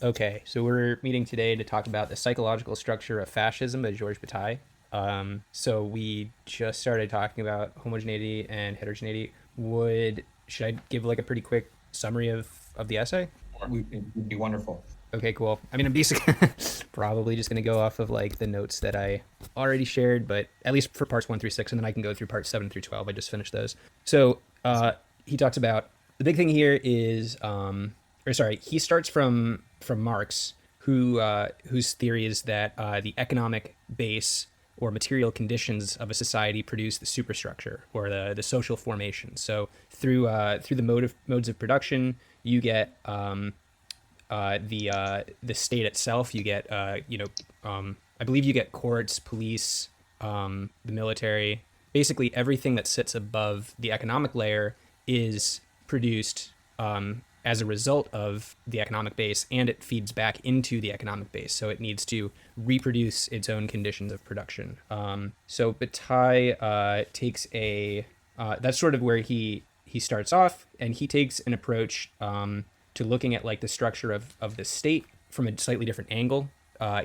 Okay, so we're meeting today to talk about the psychological structure of fascism by George Bataille. So we just started talking about homogeneity and heterogeneity. Should I give like a pretty quick summary of the essay? It would be wonderful. Okay, cool. I mean, I'm basically probably just gonna go off of like the notes that I already shared, but at least for parts 1 through 6, and then I can go through parts 7 through 12. I just finished those. So he talks about the big thing here is, or sorry, he starts from Marx, whose theory is that the economic base or material conditions of a society produce the superstructure or the social formation. So through the modes of production, you get the state itself. You get I believe you get courts, police, the military. Basically, everything that sits above the economic layer is produced as a result of the economic base, and it feeds back into the economic base. So it needs to reproduce its own conditions of production. So Bataille takes a that's sort of where he starts off, and he takes an approach to looking at like the structure of the state from a slightly different angle.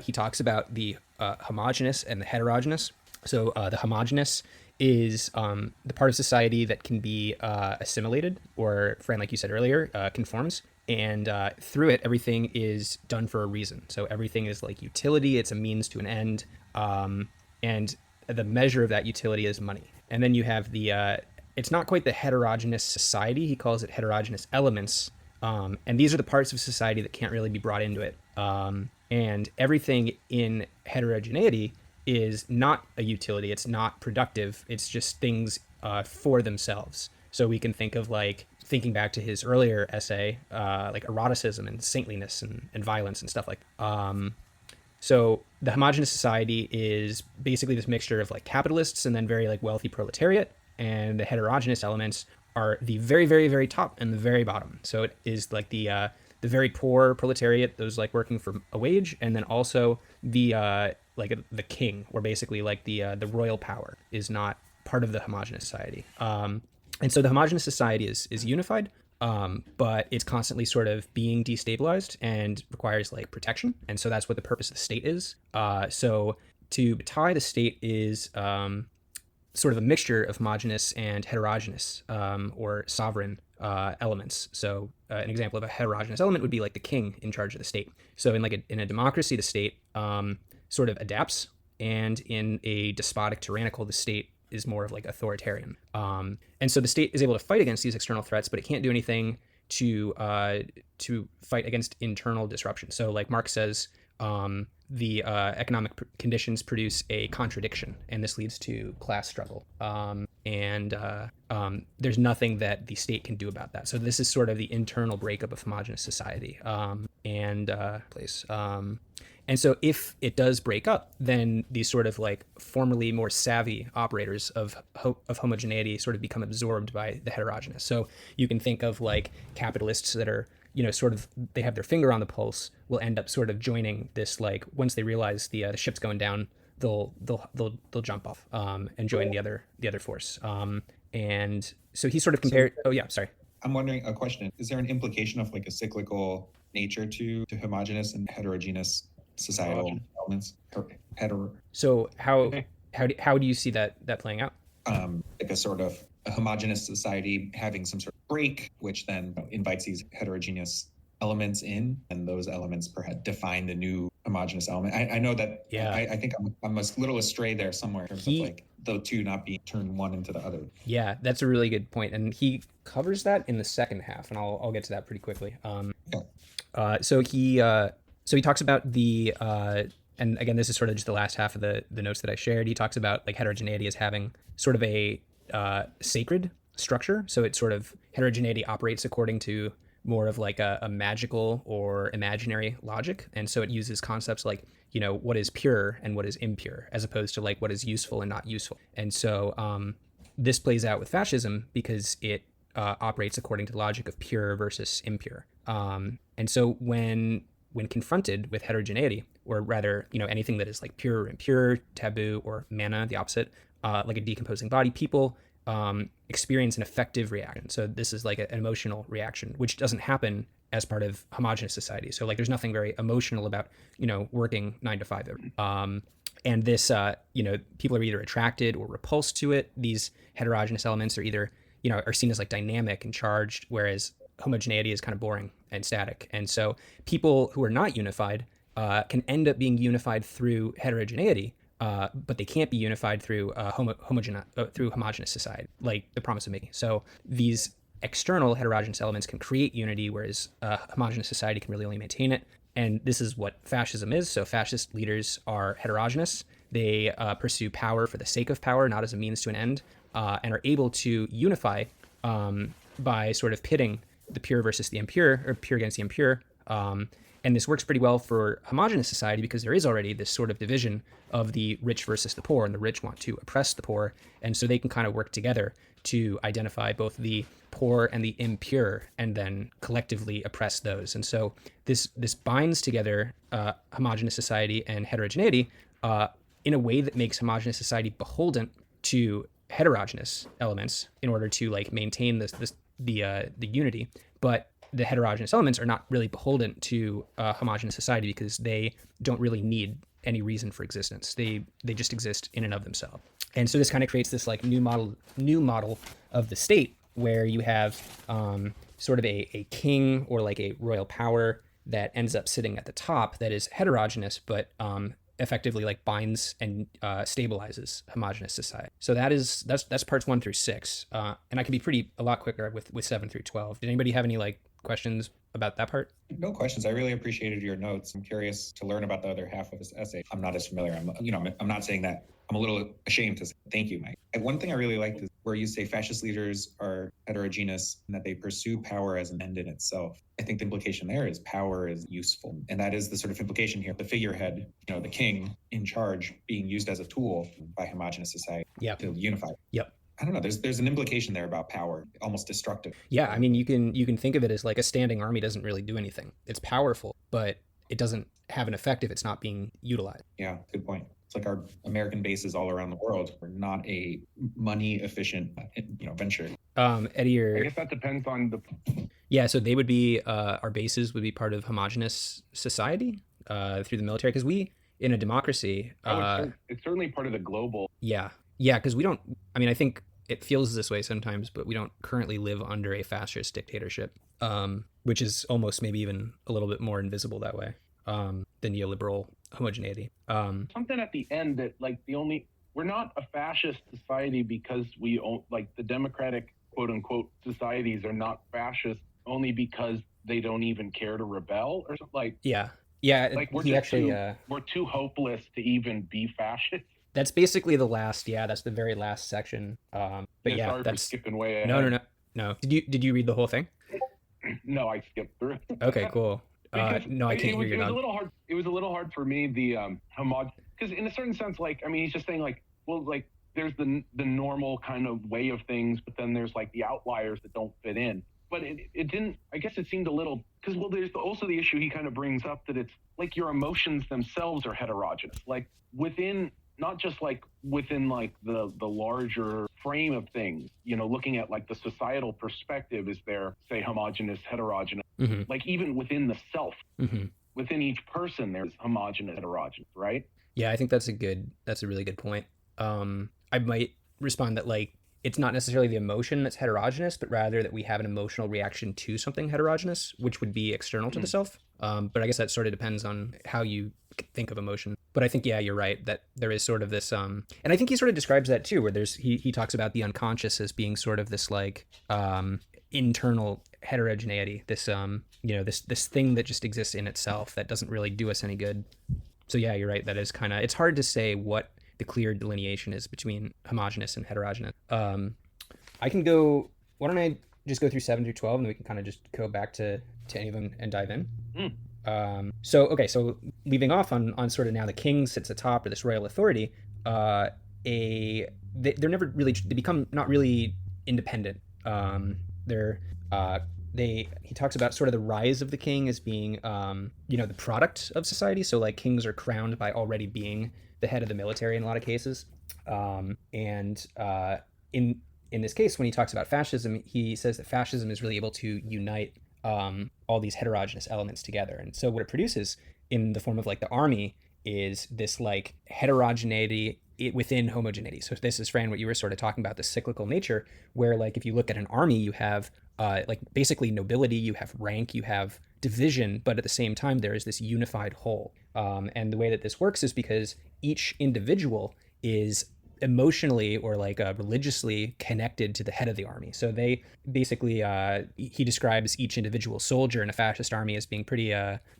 He talks about the homogeneous and the heterogeneous. So the homogeneous is the part of society that can be assimilated, or, Fran, like you said earlier, conforms. And through it, everything is done for a reason. So everything is like utility, it's a means to an end. And the measure of that utility is money. And then you have it's not quite the heterogeneous society. He calls it heterogeneous elements. And these are the parts of society that can't really be brought into it. And everything in heterogeneity is not a utility. It's not productive. It's just things for themselves. So we can think of like thinking back to his earlier essay, like eroticism and saintliness and violence and stuff like. So the homogenous society is basically this mixture of like capitalists and then very like wealthy proletariat, and the heterogeneous elements are the very, very, very top and the very bottom. So it is like the very poor proletariat, those like working for a wage, and then also the king, or basically like the royal power, is not part of the homogenous society. And so the homogenous society is unified, but it's constantly sort of being destabilized and requires like protection. And so that's what the purpose of the state is. So to Bataille, the state is sort of a mixture of homogeneous and heterogeneous or sovereign elements. So an example of a heterogeneous element would be like the king in charge of the state. So in a democracy, the state sort of adapts, and in a despotic tyrannical, the state is more of like authoritarian. And so the state is able to fight against these external threats, but it can't do anything to fight against internal disruption. So like Marx says, the economic conditions produce a contradiction, and this leads to class struggle. And there's nothing that the state can do about that. So this is sort of the internal breakup of homogenous society place. And so if it does break up, then these sort of like formerly more savvy operators of homogeneity sort of become absorbed by the heterogeneous. So you can think of like capitalists that are, sort of, they have their finger on the pulse, will end up sort of joining this, like once they realize the ship's going down, they'll jump off and join the other force. And so he sort of So compared. Oh yeah, sorry. I'm wondering a question. Is there an implication of like a cyclical nature to homogeneous and heterogeneous societal elements? So how do you see that playing out? Like a sort of a homogeneous society having some sort of break, which then invites these heterogeneous elements in, and those elements perhaps define the new homogeneous element. I know that. Yeah. I think I'm a little astray there somewhere in terms of like the two not being turned one into the other. Yeah, that's a really good point, and he covers that in the second half, and I'll get to that pretty quickly. So he talks about and again, this is sort of just the last half of the notes that I shared. He talks about like heterogeneity as having sort of a sacred structure. So it's sort of, heterogeneity operates according to more of like a magical or imaginary logic, and so it uses concepts like what is pure and what is impure, as opposed to like what is useful and not useful. And so this plays out with fascism because it operates according to the logic of pure versus impure. And so when confronted with heterogeneity, or rather, anything that is like pure or impure, taboo, or mana, the opposite, like a decomposing body, people experience an affective reaction. So this is like an emotional reaction, which doesn't happen as part of homogenous society. So like there's nothing very emotional about, working 9 to 5. And this, people are either attracted or repulsed to it. These heterogeneous elements are either, are seen as like dynamic and charged, whereas homogeneity is kind of boring and static. And so people who are not unified can end up being unified through heterogeneity, but they can't be unified through through homogeneous society, like the promise of making. So these external heterogeneous elements can create unity, whereas homogeneous society can really only maintain it. And this is what fascism is. So fascist leaders are heterogeneous. They pursue power for the sake of power, not as a means to an end, and are able to unify by sort of pitting the pure versus the impure, or pure against the impure. And this works pretty well for homogenous society because there is already this sort of division of the rich versus the poor, and the rich want to oppress the poor. And so they can kind of work together to identify both the poor and the impure and then collectively oppress those. And so this binds together homogenous society and heterogeneity in a way that makes homogenous society beholden to heterogeneous elements in order to like maintain the unity. But the heterogeneous elements are not really beholden to homogeneous society because they don't really need any reason for existence. They just exist in and of themselves. And so this kind of creates this like new model of the state where you have sort of a king or like a royal power that ends up sitting at the top that is heterogeneous, but effectively like binds and stabilizes homogeneous society. So that's parts 1 through 6, and I can be a lot quicker with 7 through 12. Did anybody have any like questions about that part? No questions. I really appreciated your notes. I'm curious to learn about the other half of this essay. I'm not as familiar. I'm not saying that. I'm a little ashamed to say thank you, Mike. And one thing I really liked is where you say fascist leaders are heterogeneous and that they pursue power as an end in itself. I think the implication there is power is useful. And that is the sort of implication here. The figurehead, the king in charge being used as a tool by homogenous society to unify. Yep. I don't know. There's an implication there about power, almost destructive. Yeah, I mean, you can think of it as like a standing army doesn't really do anything. It's powerful, but it doesn't have an effect if it's not being utilized. Yeah, good point. It's like our American bases all around the world are not a money efficient, venture. Eddie, I guess that depends on the. Yeah, so they would be our bases would be part of homogenous society through the military because we in a democracy. It's certainly part of the global. Yeah, because we don't. I mean, I think it feels this way sometimes, but we don't currently live under a fascist dictatorship, which is almost maybe even a little bit more invisible that way. The neoliberal homogeneity. Something at the end that like we're not a fascist society because we own like the democratic quote unquote societies are not fascist only because they don't even care to rebel or something like. Yeah. Like we're too hopeless to even be fascist. That's basically the last. Yeah, that's the very last section. But sorry that's for skipping way ahead. No. Did you read the whole thing? No, I skipped through. Okay, cool. No, I can't hear you. It was a little hard. It was a little hard for me, the because in a certain sense, like, I mean, he's just saying like, well, like there's the normal kind of way of things, but then there's like the outliers that don't fit in. But it didn't, I guess it seemed a little, because well, there's also the issue he kind of brings up that it's like your emotions themselves are heterogeneous, like within, not just like within like the larger frame of things, looking at like the societal perspective, is there, say, homogeneous, heterogeneous, like even within the self, within each person, there's homogeneous, heterogeneous, right? Yeah, I think that's a really good point. I might respond that like, it's not necessarily the emotion that's heterogeneous, but rather that we have an emotional reaction to something heterogeneous, which would be external to the self. But I guess that sort of depends on how you think of emotion. But I think, yeah, you're right that there is sort of this, and I think he sort of describes that too, where he talks about the unconscious as being sort of this like internal heterogeneity, this this thing that just exists in itself that doesn't really do us any good. So yeah, you're right. That is kind of, it's hard to say what the clear delineation is between homogeneous and heterogeneous. I can go, why don't I just go through 7 through 12 and then we can kind of just go back to any of them and dive in. So leaving off on sort of now the king sits atop, or this royal authority, they're never really, they become not really independent. He talks about sort of the rise of the king as being, the product of society. So like kings are crowned by already being the head of the military in a lot of cases. In this case, when he talks about fascism, he says that fascism is really able to unite all all these heterogeneous elements together. And so what it produces in the form of like the army is this like heterogeneity within homogeneity. So this is, Fran, what you were sort of talking about, the cyclical nature, where like if you look at an army, you have like basically nobility, you have rank, you have division, but at the same time there is this unified whole. And the way that this works is because each individual is emotionally or like religiously connected to the head of the army. So they basically, he describes each individual soldier in a fascist army as being pretty,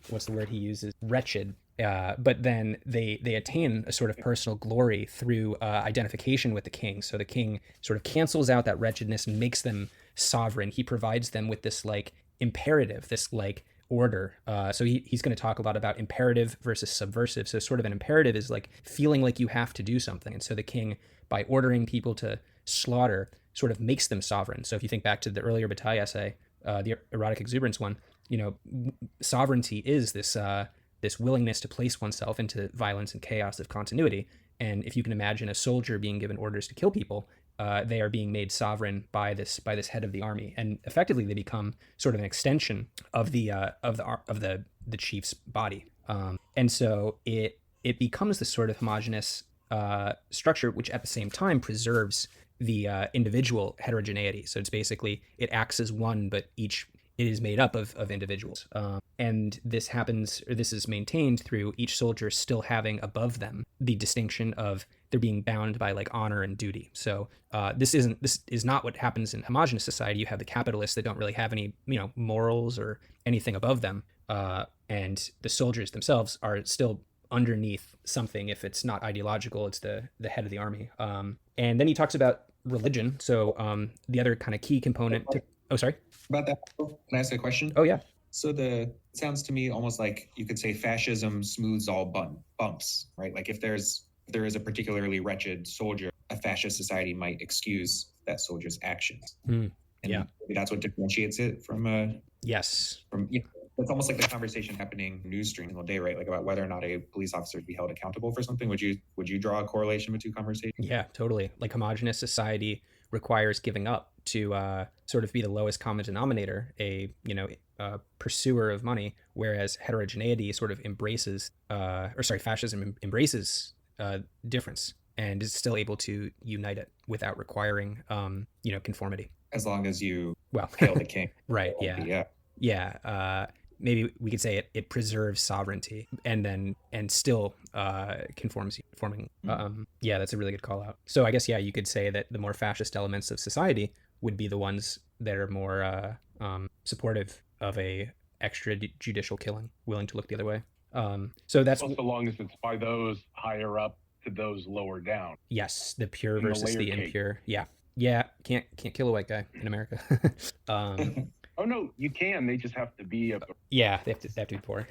what's the word he uses? Wretched. But then they attain a sort of personal glory through identification with the king. So the king sort of cancels out that wretchedness and makes them sovereign. He provides them with this like imperative, this like order. So he's going to talk a lot about imperative versus subversive. So sort of an imperative is like feeling like you have to do something. And so the king, by ordering people to slaughter, sort of makes them sovereign. So if you think back to the earlier Bataille essay, the erotic exuberance one, you know, sovereignty is this this willingness to place oneself into violence and chaos of continuity. And if you can imagine a soldier being given orders to kill people, they are being made sovereign by this head of the army, and effectively they become sort of an extension of the chief's body. And so it becomes this sort of homogeneous structure, which at the same time preserves the individual heterogeneity. So it's basically, it acts as one, but it is made up of individuals. And this happens, or this is maintained through each soldier still having above them the distinction of they're being bound by like honor and duty. So this is not what happens in homogenous society. You have the capitalists that don't really have any, you know, morals or anything above them. And the soldiers themselves are still underneath something. If it's not ideological, it's the head of the army. And then he talks about religion. So the other kind of key component to, oh, sorry. About that, can I ask a question? Oh, yeah. So it sounds to me almost like you could say fascism smooths all bumps, right? Like if there is a particularly wretched soldier, a fascist society might excuse that soldier's actions. And maybe that's what differentiates it from yes. From, you know, it's almost like the conversation happening news stream all day, right? Like about whether or not a police officer would be held accountable for something. Would you draw a correlation between conversations? Yeah, totally. Like homogenous society requires giving up to sort of be the lowest common denominator, a pursuer of money, whereas heterogeneity sort of fascism embraces difference and is still able to unite it without requiring conformity. As long as you hail the king. Right. Yeah. Maybe we could say it preserves sovereignty and still conforming. Yeah, that's a really good call out. So I guess, yeah, you could say that the more fascist elements of society would be the ones that are more supportive of a extrajudicial killing, willing to look the other way. So that's, well, so long as it's by those higher up to those lower down. Yes, the pure versus the impure. Yeah, can't kill a white guy in America. Oh no, you can. They just have to be yeah, they have to be poor.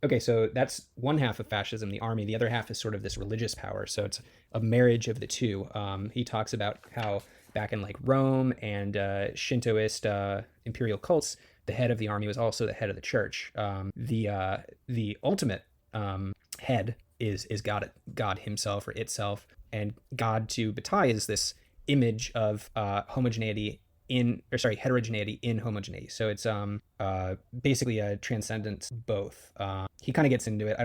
Okay, so that's one half of fascism, the army. The other half is sort of this religious power. So it's a marriage of the two. He talks about how back in like Rome and Shintoist imperial cults, the head of the army was also the head of the church. The ultimate head is God himself or itself, and God to Bataille is this image of heterogeneity in homogeneity. So it's basically a transcendence both. He kind of gets into it.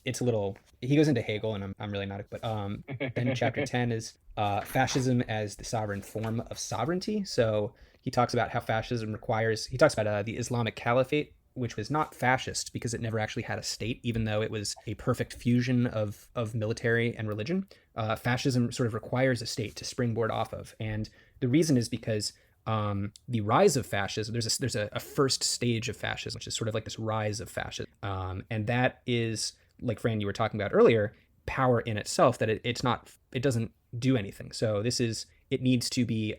It's a little, he goes into Hegel, and I'm really not, but then chapter 10 is fascism as the sovereign form of sovereignty. So he talks about how fascism he talks about the Islamic Caliphate, which was not fascist because it never actually had a state, even though it was a perfect fusion of military and religion. Fascism sort of requires a state to springboard off of. And the reason is because the rise of fascism, there's a first stage of fascism, which is sort of like this rise of fascism. And that is, like Fran, you were talking about earlier, power in itself, that it doesn't do anything. So it needs to be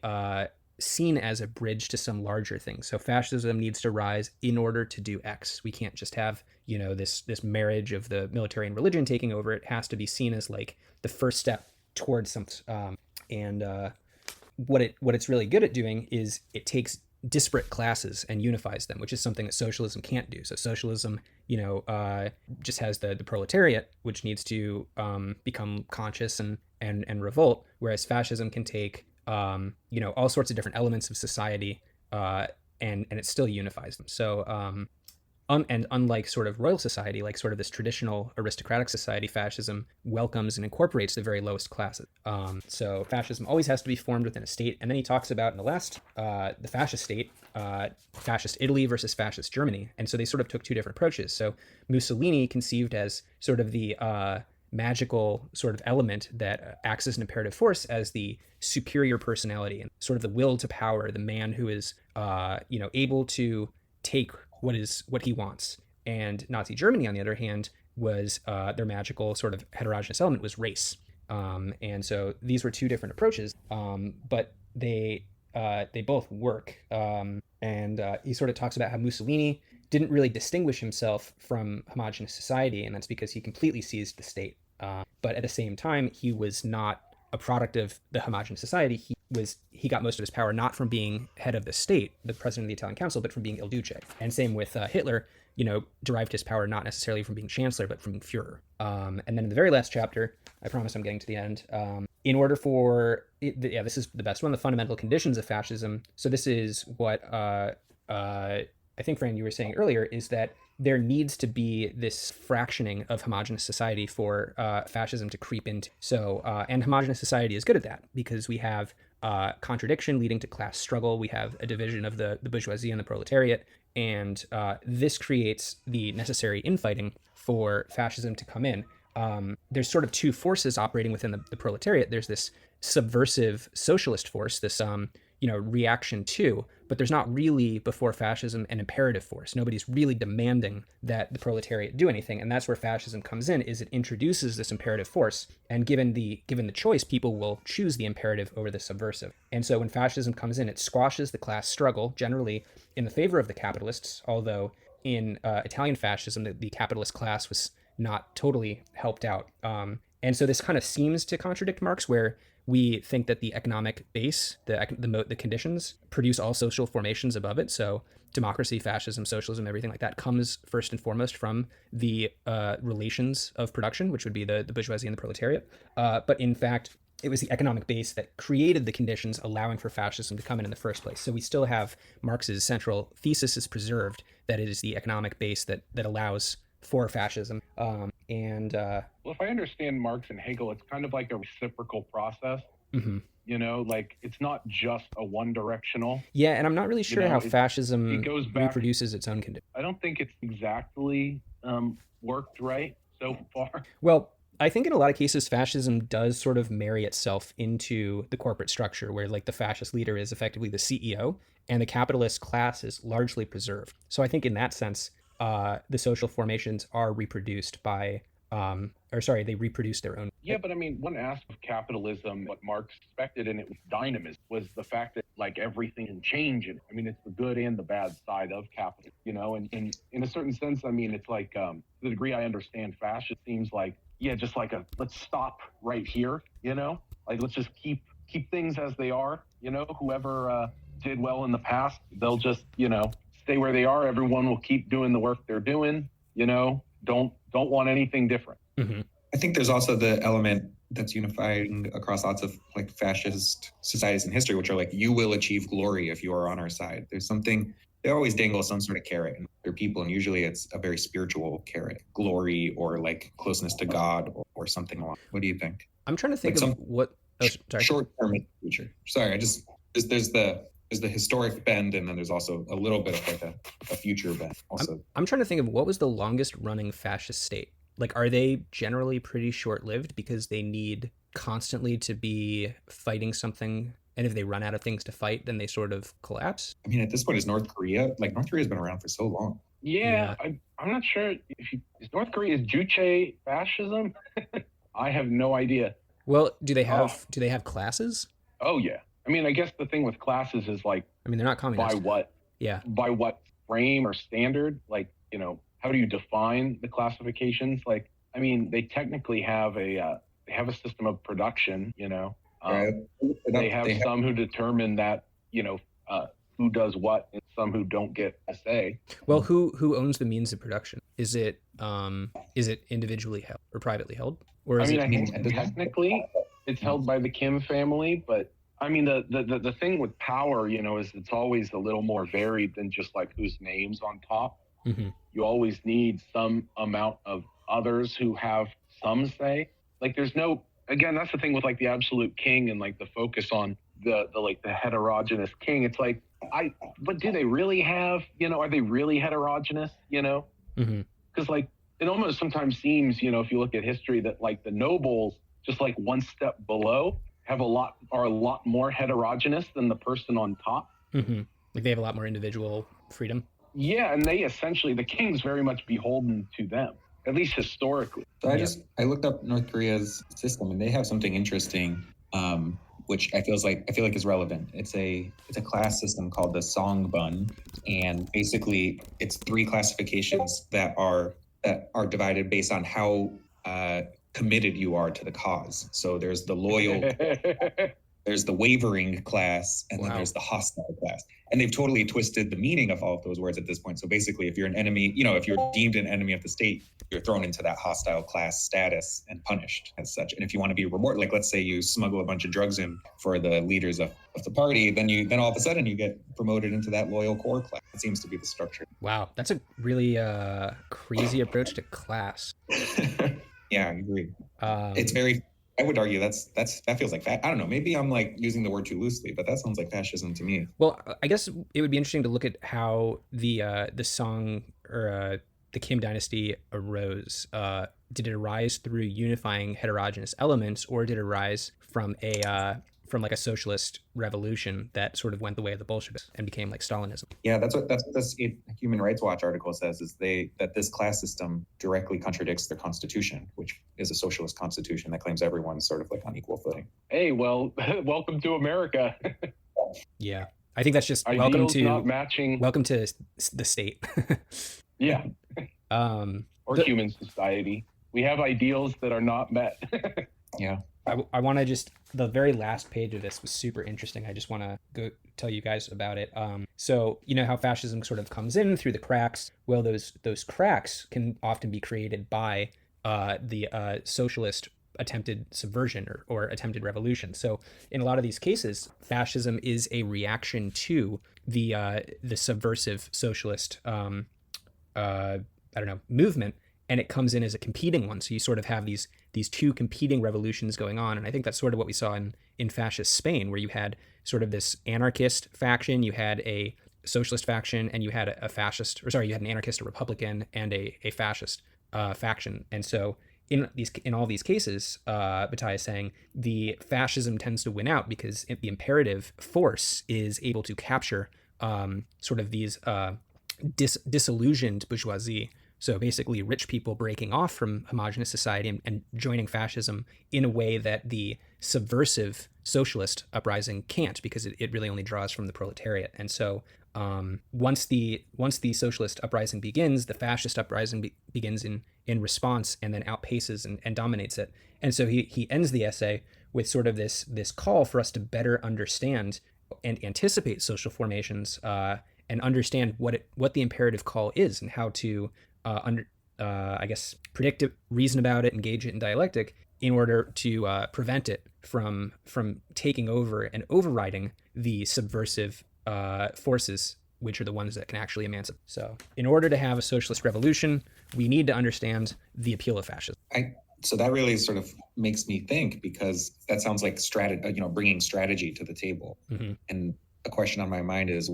seen as a bridge to some larger thing. So fascism needs to rise in order to do X. We can't just have, this marriage of the military and religion taking over. It has to be seen as like the first step towards something. What it's really good at doing is it takes disparate classes and unifies them, which is something that socialism can't do. So socialism, just has the proletariat, which needs to become conscious and revolt, whereas fascism can take all sorts of different elements of society and it still unifies them. So and unlike sort of royal society, like sort of this traditional aristocratic society, fascism welcomes and incorporates the very lowest classes. So fascism always has to be formed within a state. And then he talks about in the last, the fascist state, fascist Italy versus fascist Germany. And so they sort of took two different approaches. So Mussolini conceived as sort of the magical sort of element that acts as an imperative force as the superior personality and sort of the will to power, the man who is, able to take what he wants. And Nazi Germany, on the other hand, was their magical sort of heterogeneous element was race. And so these were two different approaches, but they both work. And he sort of talks about how Mussolini didn't really distinguish himself from homogeneous society, and that's because he completely seized the state. But at the same time, he was not a product of the homogeneous society. He got most of his power not from being head of the state, the president of the Italian Council, but from being Il Duce. And same with Hitler, derived his power not necessarily from being chancellor, but from being Führer. And then in the very last chapter, I promise I'm getting to the end, in order for, this is the best one, the fundamental conditions of fascism. So this is what I think, Fran, you were saying earlier, is that there needs to be this fractioning of homogenous society for fascism to creep into. So, and homogenous society is good at that because we have contradiction leading to class struggle. We have a division of the bourgeoisie and the proletariat. And this creates the necessary infighting for fascism to come in. There's sort of two forces operating within the proletariat. There's this subversive socialist force, this reaction to, but there's not really before fascism an imperative force. Nobody's really demanding that the proletariat do anything, and that's where fascism comes in. Is it introduces this imperative force, and given the choice, people will choose the imperative over the subversive. And so when fascism comes in, it squashes the class struggle, generally in the favor of the capitalists. Although in Italian fascism, the capitalist class was not totally helped out. And so this kind of seems to contradict Marx, where we think that the economic base, the conditions, produce all social formations above it. So democracy, fascism, socialism, everything like that comes first and foremost from the relations of production, which would be the bourgeoisie and the proletariat. But in fact, it was the economic base that created the conditions allowing for fascism to come in the first place. So we still have Marx's central thesis is preserved, that it is the economic base that allows for fascism. Well, if I understand Marx and Hegel, it's kind of like a reciprocal process. Mm-hmm. Like it's not just a one-directional. Yeah, and I'm not really sure how fascism it goes back, reproduces its own condition. I don't think it's exactly worked right so far. Well, I think in a lot of cases, fascism does sort of marry itself into the corporate structure, where like the fascist leader is effectively the CEO, and the capitalist class is largely preserved. So I think in that sense, the social formations are reproduced by, they reproduce their own. Yeah, but I mean, one aspect of capitalism, what Marx expected, and it was dynamism, was the fact that like everything can change. And I mean, it's the good and the bad side of capitalism, and in a certain sense, I mean, it's like, to the degree I understand fascism, seems like, just like let's stop right here, like let's just keep things as they are, whoever did well in the past, they'll just, stay where they are. Everyone will keep doing the work they're doing, don't want anything different. Mm-hmm. I think there's also the element that's unifying across lots of like fascist societies in history, which are like, you will achieve glory if you are on our side. There's something, they always dangle some sort of carrot in their people, and usually it's a very spiritual carrot, glory or like closeness to God or something along. What do you think? I'm trying to think of what short term in the future. Sorry, there's the historic bend, and then there's also a little bit of like a future bend also. I'm trying to think of what was the longest running fascist state. Like, are they generally pretty short-lived because they need constantly to be fighting something, and if they run out of things to fight, then they sort of collapse? I mean, at this point, is North Korea? Like, North Korea's been around for so long. Yeah. I'm not sure is North Korea, is Juche fascism? I have no idea. Well, do they have classes? Oh yeah. I mean, I guess the thing with classes is like, I mean, they're not communist. By what? Yeah. By what frame or standard? Like, how do you define the classifications? Like, I mean, they technically have a system of production. They have some who determine that, who does what, and some who don't get a say. Well, who owns the means of production? Is it individually held or privately held? Or is I think technically it's held by the Kim family, but I mean, the thing with power, is it's always a little more varied than just like whose name's on top. Mm-hmm. You always need some amount of others who have some say. Like there's no, again, that's the thing with like the absolute king and like the focus on the heterogeneous king. It's like, but do they really have, are they really heterogeneous, Mm-hmm. Because like it almost sometimes seems, if you look at history, that like the nobles just like one step below are a lot more heterogeneous than the person on top. Mm-hmm. Like they have a lot more individual freedom. Yeah, and they essentially, the king's very much beholden to them, at least historically. So I looked up North Korea's system, and they have something interesting, which I feel like is relevant. It's a class system called the Songbun, and basically it's 3 classifications that are divided based on how committed you are to the cause. So there's the loyal, there's the wavering class, and then there's the hostile class. And they've totally twisted the meaning of all of those words at this point. So basically, if you're an enemy, if you're deemed an enemy of the state, you're thrown into that hostile class status and punished as such. And if you want to be rewarded, like let's say you smuggle a bunch of drugs in for the leaders of the party, then all of a sudden you get promoted into that loyal core class. It seems to be the structure. Wow, that's a really crazy approach to class. Yeah, I agree. It's very. I would argue that feels like I don't know. Maybe I'm like using the word too loosely, but that sounds like fascism to me. Well, I guess it would be interesting to look at how the Song or the Kim dynasty arose. Did it arise through unifying heterogeneous elements, or did it arise from from like a socialist revolution that sort of went the way of the Bolsheviks and became like Stalinism? Yeah, that's what this Human Rights Watch article says, is that this class system directly contradicts the Constitution, which is a socialist constitution that claims everyone's sort of like on equal footing. Hey, well, welcome to America. Yeah, I think that's just Ideals not matching. welcome to the state. Yeah. Or human society. We have ideals that are not met. Yeah. I want to just, the very last page of this was super interesting. I just want to go tell you guys about it. So you know how fascism sort of comes in through the cracks? Well, those cracks can often be created by the socialist attempted subversion or attempted revolution. So in a lot of these cases, fascism is a reaction to the subversive socialist movement, and it comes in as a competing one. So you sort of have these 2 competing revolutions going on. And I think that's sort of what we saw in fascist Spain, where you had sort of this anarchist faction, you had a socialist faction, and you had you had an anarchist, a Republican, and a fascist faction. And so in all these cases, Bataille is saying the fascism tends to win out because the imperative force is able to capture sort of these disillusioned bourgeoisie. So basically rich people breaking off from homogenous society and joining fascism in a way that the subversive socialist uprising can't, because it really only draws from the proletariat. And so once the socialist uprising begins, the fascist uprising begins in response, and then outpaces and dominates it. And so he ends the essay with sort of this call for us to better understand and anticipate social formations and understand what the imperative call is, and how to predict it, reason about it, engage it in dialectic in order to prevent it from taking over and overriding the subversive forces, which are the ones that can actually emancipate. So in order to have a socialist revolution, we need to understand the appeal of fascism. So that really sort of makes me think, because that sounds like bringing strategy to the table. Mm-hmm. And a question on my mind is,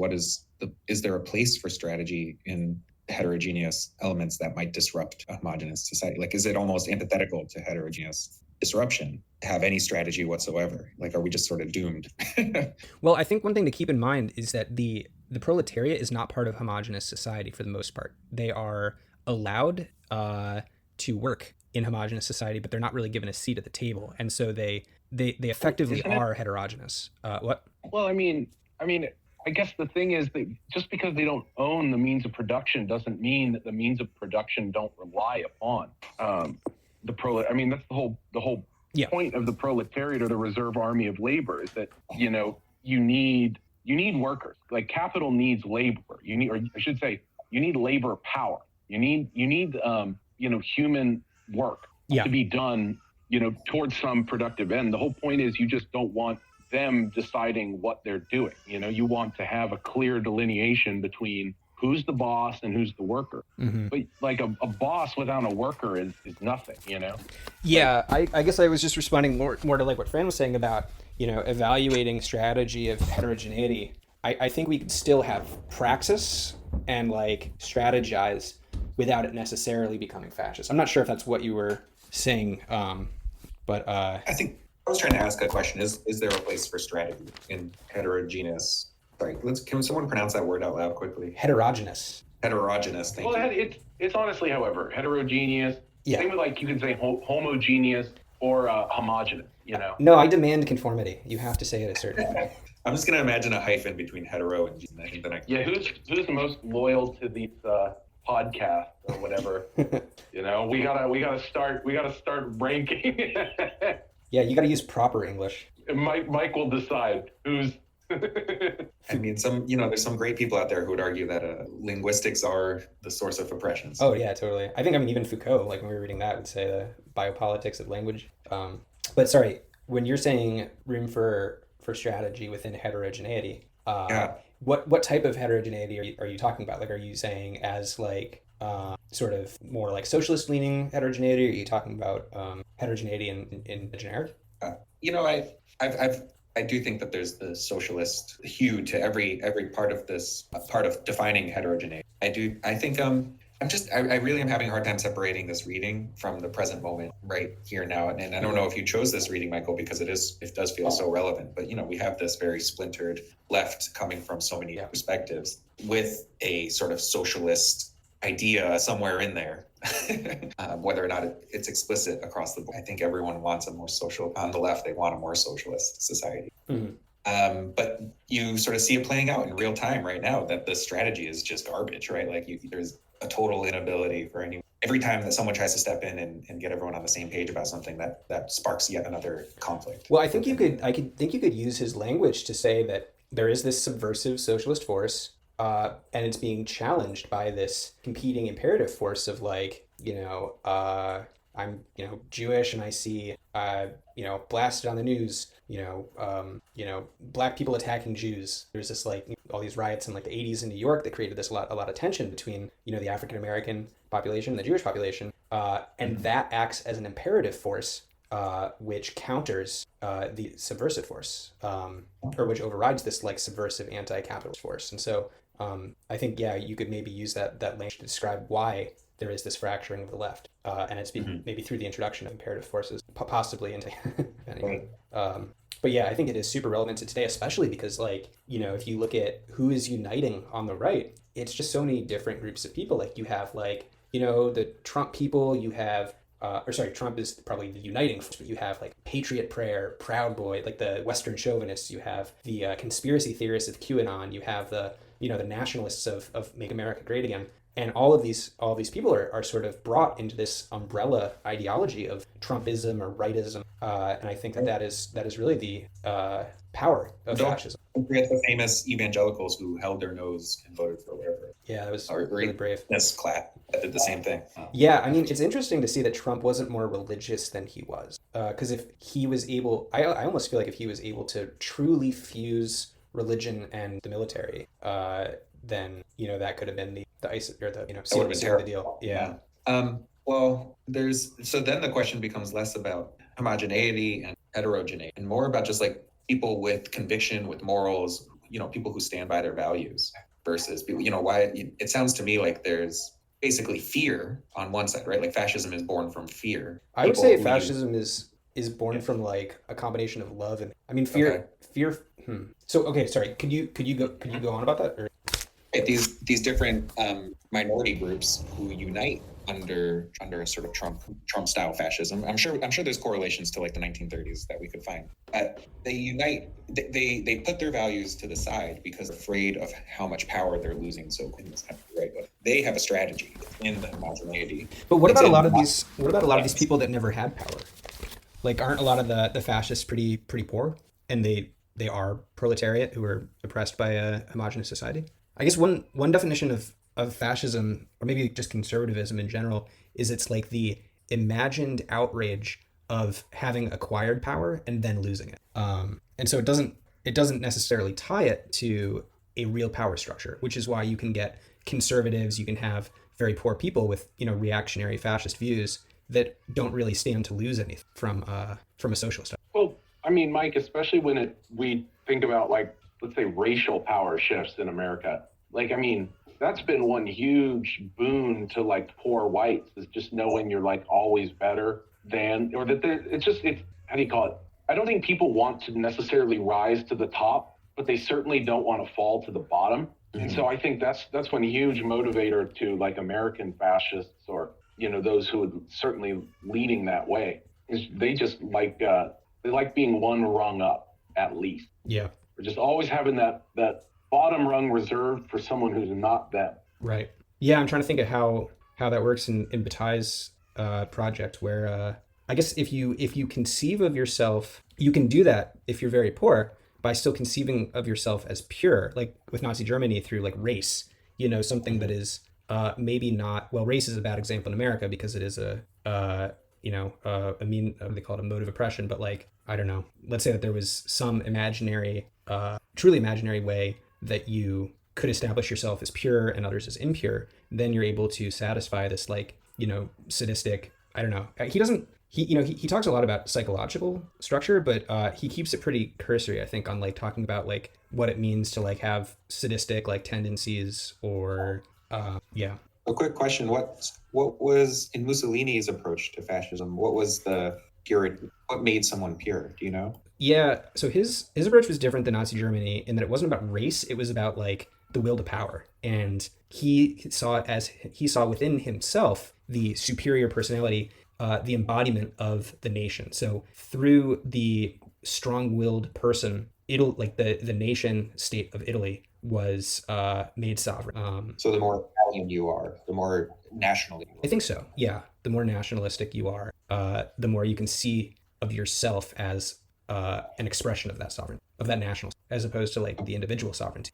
is there a place for strategy in heterogeneous elements that might disrupt a homogeneous society? Like, is it almost antithetical to heterogeneous disruption to have any strategy whatsoever? Like, are we just sort of doomed? Well, I think one thing to keep in mind is that the proletariat is not part of homogeneous society for the most part. They are allowed to work in homogeneous society, but they're not really given a seat at the table. And so they effectively are heterogeneous. What? Well, I mean, I guess the thing is that just because they don't own the means of production doesn't mean that the means of production don't rely upon the prolet. I mean, that's the whole point of the proletariat, or the reserve army of labor, is that you need workers. Like, capital needs labor. You need labor power. You need human work to be done towards some productive end. The whole point is you just don't want them deciding what they're doing. You know, you want to have a clear delineation between who's the boss and who's the worker. Mm-hmm. But like a boss without a worker is nothing, you know? Yeah, I guess I was just responding more to like what Fran was saying about, you know, evaluating strategy of heterogeneity. I think we could still have praxis and like strategize without it necessarily becoming fascist. I'm not sure if that's what you were saying, but I think I was trying to ask a question. Is there a place for strategy in heterogeneous? Sorry, can someone pronounce that word out loud quickly? Heterogeneous. Heterogeneous, thank you. It's honestly, however, heterogeneous. Yeah. Same with like you can say homogeneous or homogeneous, you know? No, I demand conformity. You have to say it a certain way. I'm just going to imagine a hyphen between hetero and gene. I think that Yeah, who's the most loyal to these podcasts or whatever? You know, we gotta start ranking. Yeah, you got to use proper English. And Mike will decide who's. I mean, there's some great people out there who would argue that linguistics are the source of oppression. Oh yeah, totally. I think even Foucault, like when we were reading that, would say the biopolitics of language. But sorry, when you're saying room for strategy within heterogeneity, what type of heterogeneity are you talking about? Like, are you saying as like sort of more like socialist leaning heterogeneity? Or are you talking about heterogeneity in the generic? I do think that there's the socialist hue to every part of this part of defining heterogeneity. I really am having a hard time separating this reading from the present moment right here now. And I don't know if you chose this reading, Michael, because it does feel so relevant. But, we have this very splintered left coming from so many perspectives with a sort of socialist idea somewhere in there, whether or not it's explicit across the board. I think everyone wants a more social, on the left, they want a more socialist society. Mm-hmm. But you sort of see it playing out in real time right now that the strategy is just garbage, right? Like there's a total inability for every time that someone tries to step in and get everyone on the same page about something that sparks yet another conflict. Well, I think you could use his language to say that there is this subversive socialist force, and it's being challenged by this competing imperative force of like, I'm, Jewish and I see, blasted on the news, black people attacking Jews. There's this like all these riots in like the 80s in New York that created this a lot of tension between, the African American population and the Jewish population. And that acts as an imperative force, which counters the subversive force, or which overrides this like subversive anti-capitalist force. And so I think, you could maybe use that language to describe why there is this fracturing of the left, and it's maybe through the introduction of imperative forces, possibly into anyway. But yeah, I think it is super relevant to today, especially because if you look at who is uniting on the right, it's just so many different groups of people. Like you have the Trump people, you have Trump is probably the uniting force, but you have like Patriot Prayer, Proud Boy, like the Western chauvinists, you have the conspiracy theorists of QAnon, you have the nationalists of Make America Great Again. And all of these people are sort of brought into this umbrella ideology of Trumpism or rightism, and I think that is really the power of fascism. Don't forget the famous evangelicals who held their nose and voted for whatever. Yeah, that was really brave. This clap that did the same thing. Yeah, I mean, it's interesting to see that Trump wasn't more religious than he was, because if he was able, I almost feel like if he was able to truly fuse religion and the military, then that could have been the ISIS or the seal of the deal. Yeah. So then the question becomes less about homogeneity and heterogeneity and more about just like people with conviction, with morals, people who stand by their values versus people, why it sounds to me like there's basically fear on one side, right? Like fascism is born from fear. I would say fascism is born from like a combination of love and fear. So okay, sorry. Could you go on about that? Or? These different minority groups who unite under a sort of Trump style fascism. I'm sure there's correlations to like the 1930s that we could find. They unite. They put their values to the side because they're afraid of how much power they're losing so in this country, right? But they have a strategy in the homogeneity. But what about a lot of these people that never had power? Like, aren't a lot of the fascists pretty poor, and they are proletariat who are oppressed by a homogenous society? I guess one definition of fascism, or maybe just conservatism in general, is it's like the imagined outrage of having acquired power and then losing it. And so it doesn't necessarily tie it to a real power structure, which is why you can get conservatives, you can have very poor people with, reactionary fascist views that don't really stand to lose anything from a socialist. Well, I mean, Mike, especially when we think about, like, let's say racial power shifts in America. Like, I mean, that's been one huge boon to, like, poor whites, is just knowing you're, like, always better than, or that it's how do you call it? I don't think people want to necessarily rise to the top, but they certainly don't want to fall to the bottom. Mm-hmm. And so I think that's one huge motivator to, like, American fascists, or, those who would certainly leading that way, is they just like, they like being one rung up, at least. Yeah. We're just always having that bottom rung reserved for someone who's not them. Right. Yeah, I'm trying to think of how that works in Bataille's project, where I guess if you conceive of yourself, you can do that if you're very poor by still conceiving of yourself as pure, like with Nazi Germany, through like race, something that is maybe not, well, race is a bad example in America because it is a they call it a mode of oppression, but like, I don't know, let's say that there was some imaginary, truly imaginary way that you could establish yourself as pure and others as impure, then you're able to satisfy this, like, sadistic, I don't know. He talks a lot about psychological structure, but he keeps it pretty cursory, I think, on like talking about like what it means to like have sadistic like tendencies, or yeah. A quick question: What was in Mussolini's approach to fascism? What was the purity? What made someone pure? Do you know? Yeah, so his approach was different than Nazi Germany in that it wasn't about race; it was about like the will to power, and he saw within himself the superior personality, the embodiment of the nation. So through the strong-willed person, the nation state of Italy was made sovereign. So the more Italian you are, the more national you are. I think so. Yeah, the more nationalistic you are, the more you can see of yourself as an expression of that sovereignty, of that national, as opposed to like the individual sovereignty,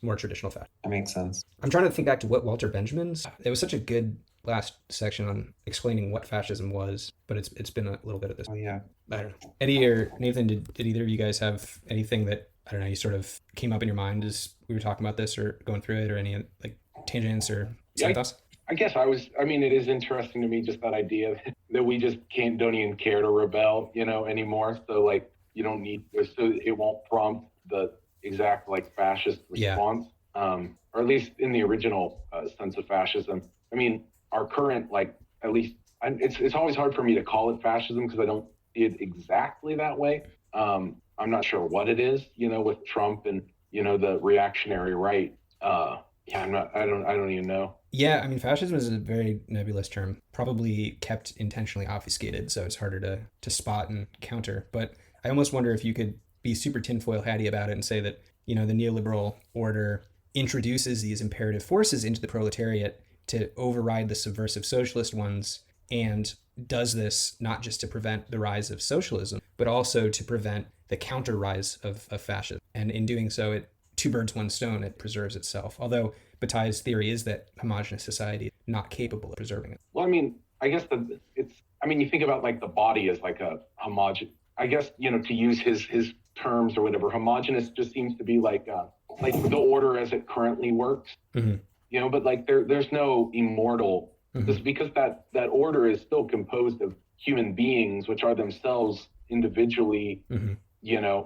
more traditional fashion. That makes sense. I'm trying to think back to what Walter Benjamin's. It was such a good last section on explaining what fascism was, but it's been a little bit of this. Oh yeah. I don't know. Eddie or Nathan, did either of you guys have anything that, I don't know, you sort of came up in your mind as we were talking about this or going through it, or any like tangents or thoughts? I guess it is interesting to me, just that idea that we just don't even care to rebel, anymore. So like, you don't need, so it won't prompt the exact like fascist response, or at least in the original sense of fascism. I mean, our current, like, at least it's always hard for me to call it fascism because I don't see it exactly that way. I'm not sure what it is, with Trump and, the reactionary right. I don't even know. Yeah, I mean, fascism is a very nebulous term, probably kept intentionally obfuscated, so it's harder to spot and counter. But I almost wonder if you could be super tinfoil hatty about it and say that, the neoliberal order introduces these imperative forces into the proletariat to override the subversive socialist ones, and does this not just to prevent the rise of socialism, but also to prevent the counter rise of fascism. And in doing so, it two birds, one stone, it preserves itself. Although Bataille's theory is that homogeneous society is not capable of preserving it. Well, I mean, I guess you think about like the body as like a homogeneous, I guess, to use his terms or whatever, homogeneous just seems to be like the order as it currently works. Mm-hmm. But like there's no immortal, just because that order is still composed of human beings, which are themselves individually,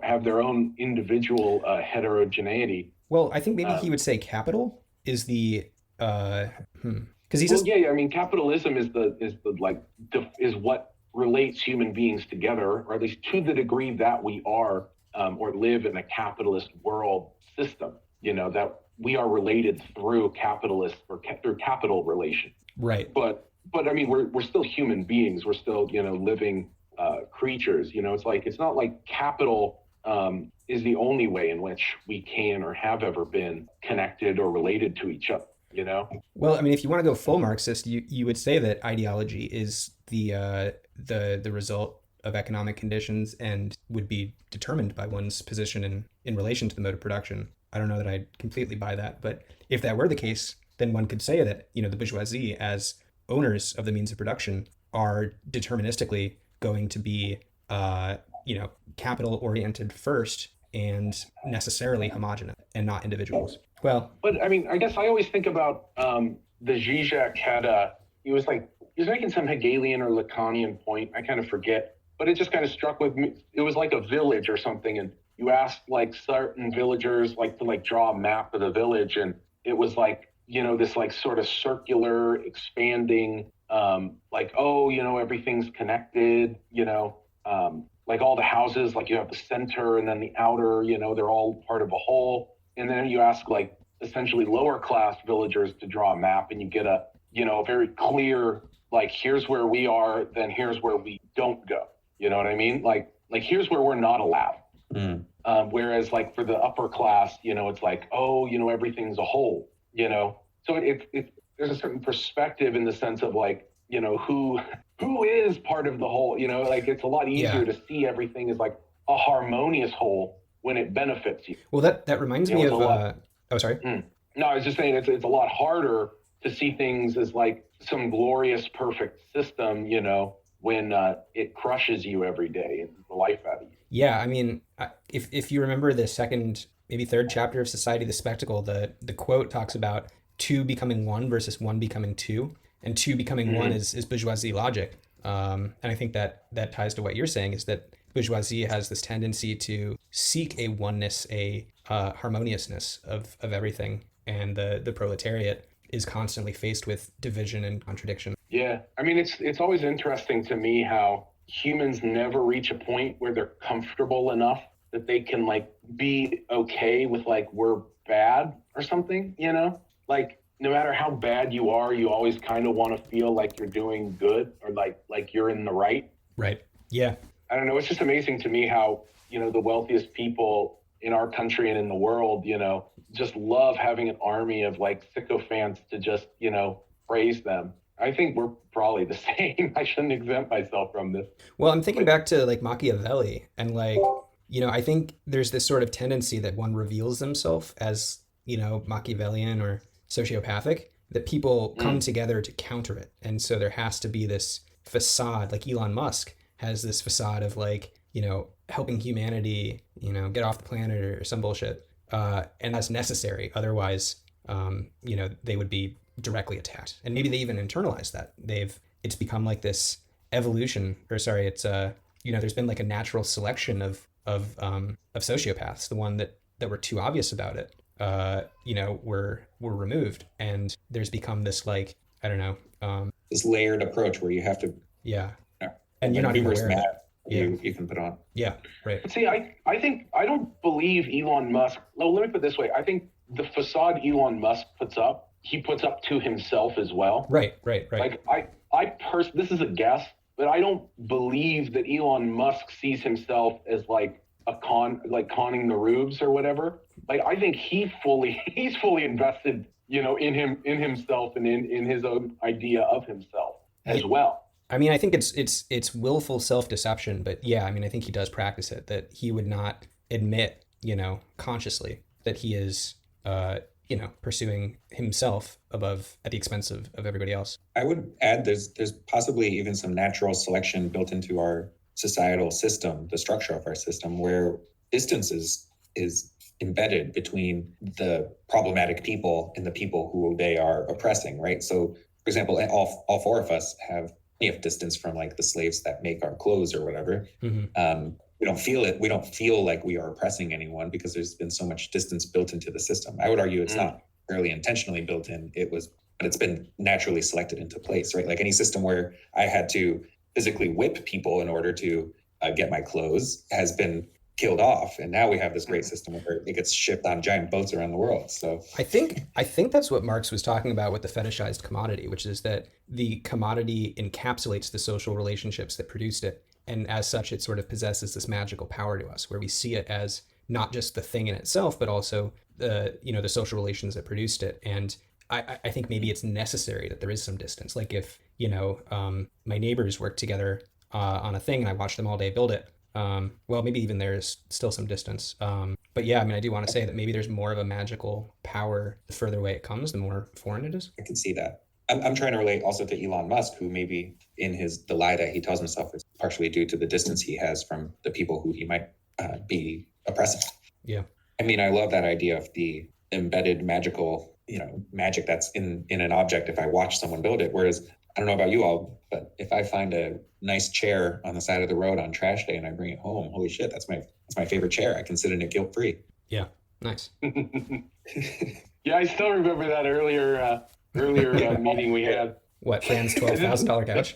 have their own individual heterogeneity. Well, I think maybe he would say capital is the because he says, I mean, capitalism is what relates human beings together, or at least to the degree that we are or live in a capitalist world system. That we are related through capitalist or through capital relation. Right. But I mean, we're still human beings. We're still living creatures. It's like, it's not like capital is the only way in which we can or have ever been connected or related to each other. Well, I mean, if you want to go full Marxist, you would say that ideology is the result of economic conditions and would be determined by one's position in relation to the mode of production. I don't know that I completely buy that, but if that were the case, then one could say that, the bourgeoisie as owners of the means of production are deterministically going to be, capital oriented first and necessarily homogenous and not individuals. Well, but I mean, I guess I always think about the Zizek had he was making some Hegelian or Lacanian point. I kind of forget, but it just kind of struck with me. It was like a village or something, and you asked like certain villagers to draw a map of the village, and it was this sort of circular, expanding, everything's connected, all the houses, you have the center and then the outer, they're all part of a whole. And then you ask essentially lower class villagers to draw a map, and you get a very clear, here's where we are, then here's where we don't go. You know what I mean? Here's where we're not allowed. Whereas for the upper class, it's everything's a whole, So there's a certain perspective in the sense of who is part of the whole, it's a lot easier to see everything as a harmonious whole when it benefits you. Well, that reminds me of, oh, sorry. No, I was just saying it's a lot harder to see things as some glorious, perfect system, when it crushes you every day and the life out of you. Yeah, I mean, if you remember the second, maybe third chapter of Society the Spectacle, the quote talks about two becoming one versus one becoming two, and two becoming one is bourgeoisie logic. And I think that ties to what you're saying, is that bourgeoisie has this tendency to seek a oneness, a harmoniousness of everything, and the proletariat is constantly faced with division and contradiction. Yeah, I mean, it's always interesting to me how humans never reach a point where they're comfortable enough that they can be okay with we're bad or something, no matter how bad you are, you always kind of want to feel like you're doing good or like you're in the right. Right. Yeah. I don't know. It's just amazing to me how, the wealthiest people in our country and in the world, just love having an army of sycophants to just, praise them. I think we're probably the same. I shouldn't exempt myself from this. Well, I'm thinking back to Machiavelli, and I think there's this sort of tendency that one reveals themselves as, Machiavellian or sociopathic, that people come together to counter it. And so there has to be this facade, Elon Musk has this facade of helping humanity, get off the planet or some bullshit. And that's necessary. Otherwise, they would be directly attacked. And maybe they even internalize that. It's become this evolution, there's been a natural selection of sociopaths. The one that were too obvious about it, were removed, and there's become this this layered approach where you have to and you're not even aware of it. You can put on. Yeah, right. But see, I don't believe Elon Musk. Well, let me put it this way. I think the facade Elon Musk puts up, he puts up to himself as well. Right. This is a guess, but I don't believe that Elon Musk sees himself as conning the rubes or whatever. I think he's fully invested, in himself and in his own idea of himself as well. I mean, I think it's willful self-deception, but yeah, I mean, I think he does practice it, that he would not admit, consciously that he is, pursuing himself at the expense of everybody else. I would add there's possibly even some natural selection built into our societal system, the structure of our system, where distance is embedded between the problematic people and the people who they are oppressing, right? So, for example, all four of us have plenty of distance from the slaves that make our clothes or whatever. We don't feel it. We don't feel like we are oppressing anyone because there's been so much distance built into the system. I would argue it's not fairly intentionally built in. But it's been naturally selected into place, right? Like any system where I had to physically whip people in order to get my clothes has been killed off, and now we have this great system where it gets shipped on giant boats around the world. So I think that's what Marx was talking about with the fetishized commodity, which is that the commodity encapsulates the social relationships that produced it, and as such it sort of possesses this magical power to us, where we see it as not just the thing in itself, but also the social relations that produced it. And I think maybe it's necessary that there is some distance. Like if my neighbors work together on a thing and I watch them all day build it, well, maybe even there's still some distance. But yeah, I mean, I do want to say that maybe there's more of a magical power the further away it comes, the more foreign it is. I can see that. I'm trying to relate also to Elon Musk, who maybe in the lie that he tells himself is partially due to the distance he has from the people who he might be oppressing. Yeah. I mean, I love that idea of the embedded magical, magic that's in an object if I watch someone build it. Whereas, I don't know about you all, but if I find a nice chair on the side of the road on trash day and I bring it home, holy shit, that's my favorite chair. I can sit in it guilt-free. Yeah. Nice. Yeah, I still remember that earlier meeting we had. What, Fran's $12,000 couch?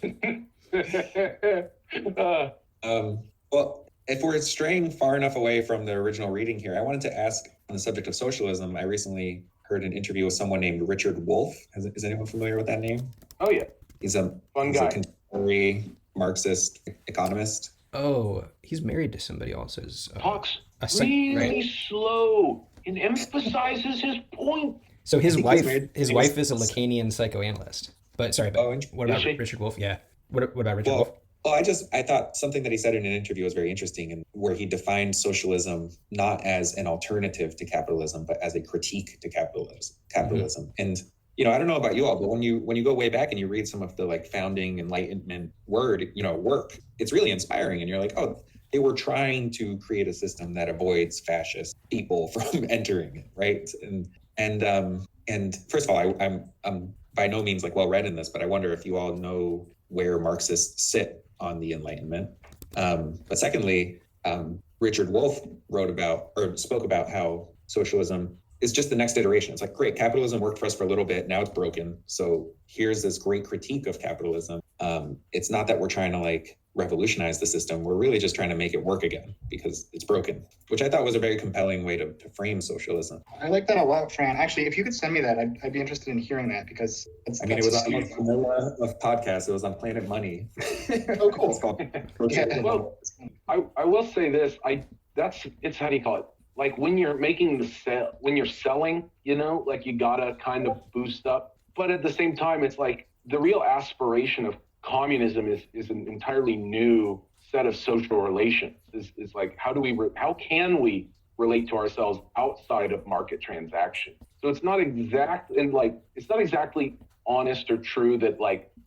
Well, if we're straying far enough away from the original reading here, I wanted to ask on the subject of socialism. I recently heard an interview with someone named Richard Wolff. Is anyone familiar with that name? Oh, yeah. He's a guy. A contemporary Marxist economist. Oh, he's married to somebody also. Talks really slow and emphasizes his point. So his wife is a Lacanian psychoanalyst. But sorry, what about Richard Wolff? Yeah. What about Richard Wolff? Well, I thought something that he said in an interview was very interesting, and where he defined socialism not as an alternative to capitalism, but as a critique to capitalism. And I don't know about you all, but when you go way back and you read some of the founding Enlightenment work, it's really inspiring. And you're like, oh, they were trying to create a system that avoids fascist people from entering it, right? And first of all, I'm by no means like well read in this, but I wonder if you all know where Marxists sit on the Enlightenment. But secondly, Richard Wolff spoke about how socialism is just the next iteration. It's like, great, capitalism worked for us for a little bit, now it's broken. So here's this great critique of capitalism. It's not that we're trying to revolutionize the system. We're really just trying to make it work again because it's broken, which I thought was a very compelling way to frame socialism. I like that a lot, Fran. Actually, if you could send me that, I'd be interested in hearing that because it was on a podcast. It was on Planet Money. Oh, cool. Yeah. Well, I will say this. It's how do you call it? Like when you're making when you're selling, you gotta kind of boost up. But at the same time, it's like the real aspiration of communism is an entirely new set of social relations. Is like how can we relate to ourselves outside of market transaction? So it's not exactly honest or true that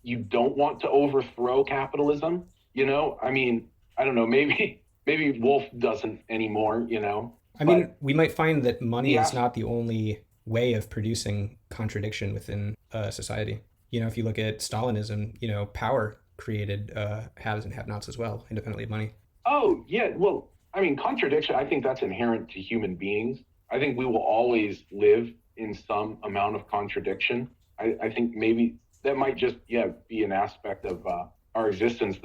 you don't want to overthrow capitalism. I mean, I don't know. Maybe Wolff doesn't anymore. I mean, we might find that money is not the only way of producing contradiction within society. If you look at Stalinism, power created haves and have-nots as well, independently of money. Oh, yeah. Well, I mean, contradiction, I think that's inherent to human beings. I think we will always live in some amount of contradiction. I think maybe that might just, be an aspect of our existence.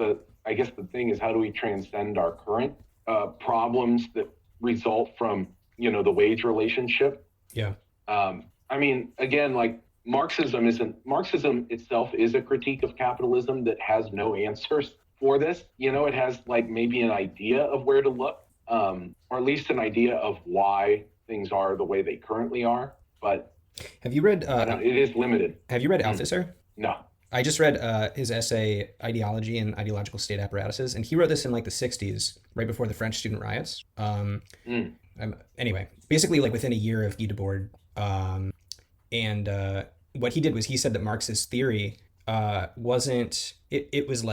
I guess the thing is, how do we transcend our current problems that result from, the wage relationship? Yeah. I mean, again, Marxism itself is a critique of capitalism that has no answers for this. It has maybe an idea of where to look, or at least an idea of why things are the way they currently are. But have you read? It is limited. Have you read Althusser? No. I just read his essay, Ideology and Ideological State Apparatuses, and he wrote this in the 60s, right before the French student riots. Anyway, basically within a year of Guy Debord, and what he did was he said that Marxist theory wasn't, it was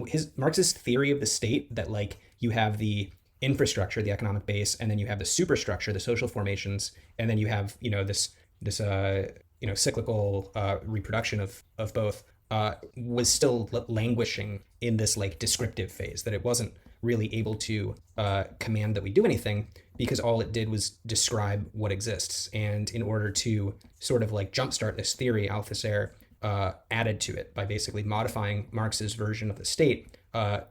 his Marxist theory of the state that you have the infrastructure, the economic base, and then you have the superstructure, the social formations, and then you have, this cyclical reproduction of both, was still languishing in this descriptive phase, that it wasn't really able to command that we do anything, because all it did was describe what exists. And in order to sort of jumpstart this theory, Althusser added to it by basically modifying Marx's version of the state,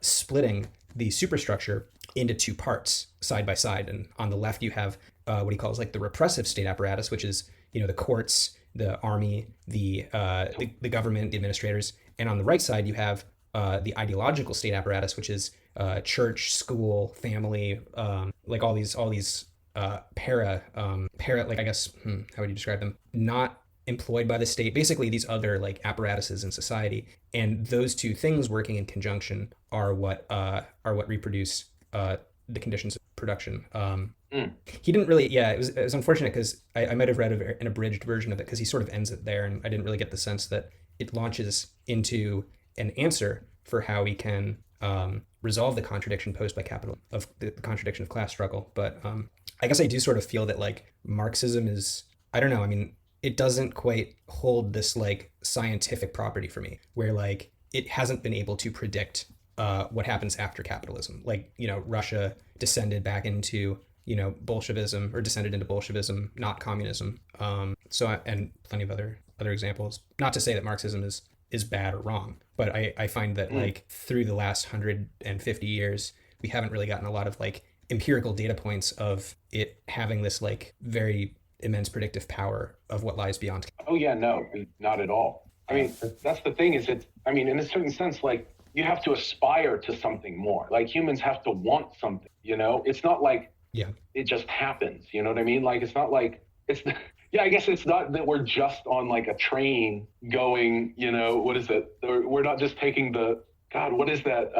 splitting the superstructure into two parts side by side. And on the left, you have what he calls the repressive state apparatus, which is, the courts, the army, the government, the administrators. And on the right side, you have the ideological state apparatus, which is church, school, family, all these para, I guess, how would you describe them? Not employed by the state, basically these other apparatuses in society. And those two things working in conjunction are what reproduce the conditions of production. He didn't really, it was unfortunate because I might have read an abridged version of it because he sort of ends it there, and I didn't really get the sense that it launches into an answer for how we can resolve the contradiction posed by capital, of the contradiction of class struggle. But I guess I do sort of feel that like Marxism is, I don't know, I mean, it doesn't quite hold this like scientific property for me, where like it hasn't been able to predict what happens after capitalism. Like, you know, Russia descended back into, you know, Bolshevism, or descended into Bolshevism, not communism. And plenty of other examples. Not to say that Marxism is bad or wrong, but I find that like through the last 150 years, we haven't really gotten a lot of like empirical data points of it having this like very immense predictive power of what lies beyond. Oh yeah, no, not at all. I mean, that's the thing is I mean, in a certain sense, like you have to aspire to something more. Like humans have to want something, you know? It's not like it just happens, you know what I mean? Like, it's not like I guess it's not that we're just on like a train going, you know, what is it? We're not just taking what is that?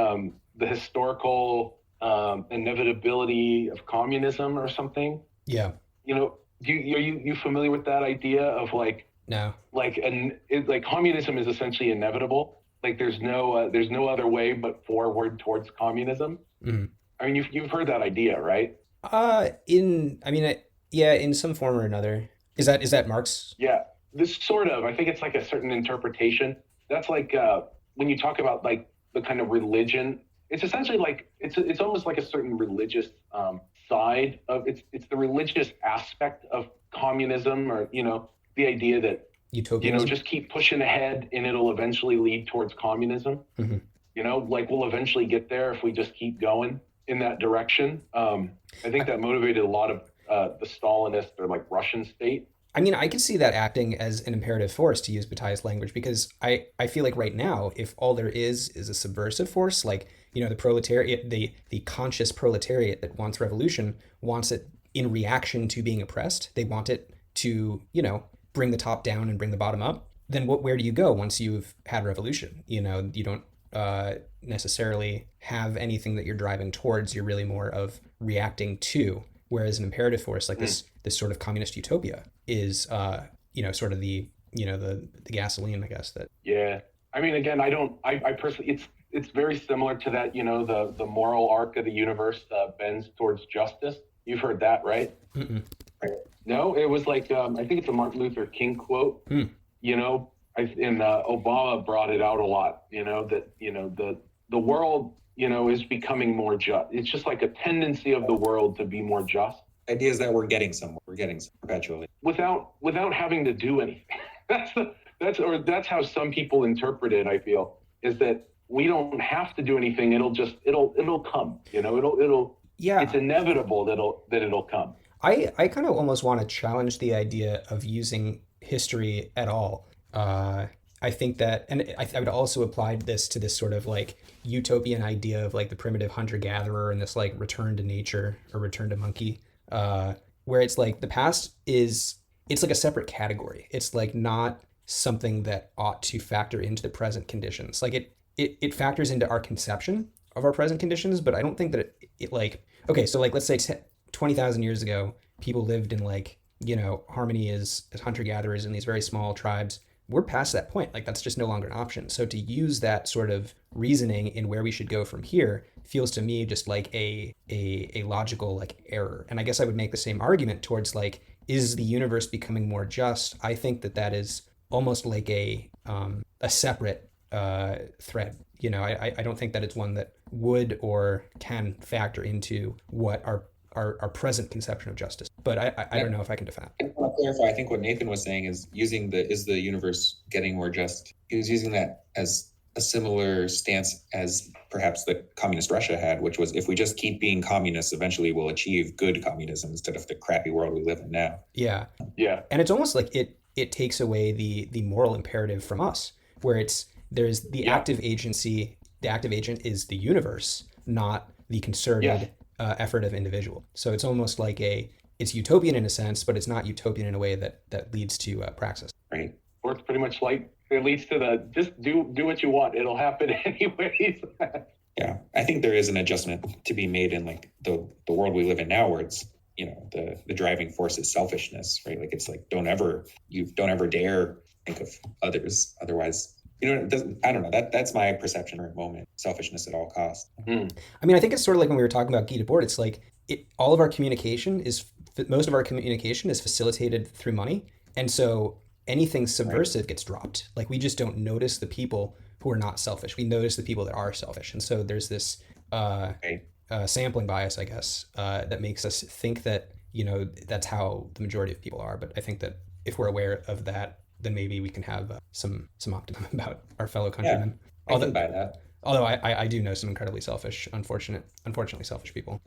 The historical inevitability of communism or something. Yeah. You know, are you familiar with that idea of like, no, like, like communism is essentially inevitable. Like there's no other way but forward towards communism. Mm-hmm. I mean, you've heard that idea, right? In some form or another. Is that Marx? Yeah, this sort of. I think it's like a certain interpretation. That's like when you talk about like the kind of religion. It's essentially like it's almost like a certain religious side of it's the religious aspect of communism, or you know, the idea that utopianism. You know, just keep pushing ahead and it'll eventually lead towards communism. Mm-hmm. You know, like we'll eventually get there if we just keep going in that direction. I think that motivated a lot of the Stalinist or like Russian state. I mean, I could see that acting as an imperative force, to use Bataille's language, because I feel like right now, if all there is a subversive force, like, you know, the proletariat, the conscious proletariat that wants revolution, wants it in reaction to being oppressed. They want it to, you know, bring the top down and bring the bottom up. Then where do you go once you've had revolution? You know, you don't necessarily have anything that you're driving towards. You're really more of reacting to. Whereas an imperative force like this sort of communist utopia is, you know, sort of the gasoline, I guess. That. Yeah. I mean, again, I personally, it's very similar to that, you know, the moral arc of the universe bends towards justice. You've heard that, right? Mm-mm. No, it was like, I think it's a Martin Luther King quote, you know, Obama brought it out a lot, you know, that, you know, the world, you know, is becoming more just. It's just like a tendency of the world to be more just. Idea is that we're getting somewhere. We're getting perpetually without having to do anything. That's how some people interpret it. I feel is that we don't have to do anything. It'll come. You know, it's inevitable that it'll come. I kind of almost want to challenge the idea of using history at all. I think that, and I would also apply this to this sort of like utopian idea of like the primitive hunter-gatherer and this like return to nature or return to monkey, where it's like the past it's like a separate category. It's like not something that ought to factor into the present conditions. Like it factors into our conception of our present conditions, but I don't think that it like, okay, so like let's say 20,000 years ago, people lived in like, you know, harmony as hunter-gatherers in these very small tribes. We're past that point. Like that's just no longer an option. So to use that sort of reasoning in where we should go from here feels to me just like a logical like error. And I guess I would make the same argument towards like, is the universe becoming more just? I think that is almost like a separate thread. You know, I don't think that it's one that would or can factor into what our present conception of justice. But I don't know if I can define it. I want to clarify, I think what Nathan was saying is using is the universe getting more just? He was using that as a similar stance as perhaps the communist Russia had, which was if we just keep being communists, eventually we'll achieve good communism instead of the crappy world we live in now. Yeah. Yeah. And it's almost like it takes away the moral imperative from us, where there's the active agency. The active agent is the universe, not the concerted effort of individual. So it's almost like it's utopian in a sense, but it's not utopian in a way that leads to praxis. Right. Or it's pretty much like it leads to just do what you want. It'll happen anyways. Yeah. I think there is an adjustment to be made in like the world we live in now, where it's, you know, the driving force is selfishness, right? Like it's like don't ever dare think of others. Otherwise it doesn't, I don't know, that's my perception at the moment. Selfishness at all costs. I mean, I think it's sort of like when we were talking about Guy Debord, it's like all of our communication most of our communication is facilitated through money. And so anything subversive gets dropped. Like we just don't notice the people who are not selfish. We notice the people that are selfish. And so there's this sampling bias, I guess, that makes us think that, that's how the majority of people are. But I think that if we're aware of that, then maybe we can have some optimism about our fellow countrymen. I can buy that. Although I do know some incredibly selfish, unfortunately selfish people.